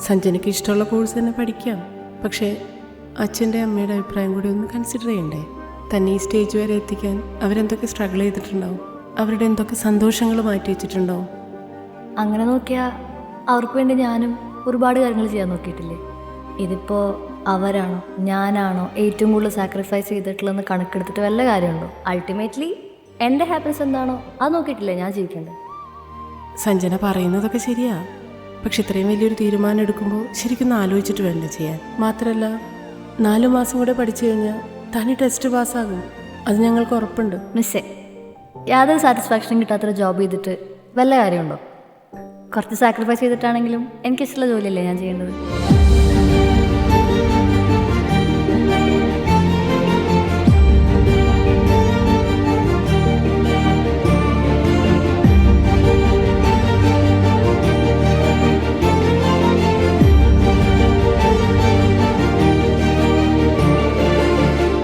സഞ്ജനയ്ക്ക് ഇഷ്ടമുള്ള കോഴ്സ് തന്നെ പഠിക്കാം. പക്ഷേ അച്ഛൻ്റെ അമ്മയുടെ അഭിപ്രായം കൂടി ഒന്ന് കൺസിഡർ ചെയ്യണ്ടേ? തന്നെ ഈ സ്റ്റേജ് വരെ എത്തിക്കാൻ അവരെന്തൊക്കെ സ്ട്രഗിൾ ചെയ്തിട്ടുണ്ടാവും, അവരുടെ എന്തൊക്കെ സന്തോഷങ്ങൾ മാറ്റി വെച്ചിട്ടുണ്ടാവും. അങ്ങനെ നോക്കിയാൽ അവർക്ക് വേണ്ടി ഞാനും ഒരുപാട് കാര്യങ്ങൾ ചെയ്യാൻ നോക്കിയിട്ടില്ലേ? ഇതിപ്പോൾ അവരാണോ ഞാനാണോ ഏറ്റവും കൂടുതൽ സാക്രിഫൈസ് ചെയ്തിട്ടുള്ളതെന്ന് കണക്കെടുത്തിട്ട് വല്ല കാര്യമുണ്ടോ? അൾട്ടിമേറ്റ്ലി എൻ്റെ ഹാപ്പിനെസ് എന്താണോ അത് നോക്കിയിട്ടില്ലേ ഞാൻ ജീവിക്കേണ്ടത്. സഞ്ജന പറയുന്നതൊക്കെ ശരിയാ. പക്ഷെ ഇത്രയും വലിയൊരു തീരുമാനം എടുക്കുമ്പോൾ ശരിക്കും ആലോചിച്ചിട്ട് വേണ്ട ചെയ്യാൻ. മാത്രമല്ല 4 മാസം കൂടെ പഠിച്ചു കഴിഞ്ഞാൽ തന്നെ ടെസ്റ്റ് പാസ്സാകും. അത് ഞങ്ങൾക്ക് ഉറപ്പുണ്ട്. മിസ്സേ, യാതൊരു സാറ്റിസ്ഫാക്ഷനും കിട്ടാത്തൊരു ജോബ് ചെയ്തിട്ട് വല്ല കാര്യമുണ്ടോ? കുറച്ച് സാക്രിഫൈസ് ചെയ്തിട്ടാണെങ്കിലും എനിക്കിഷ്ടമുള്ള ജോലിയല്ലേ ഞാൻ ചെയ്യേണ്ടത്.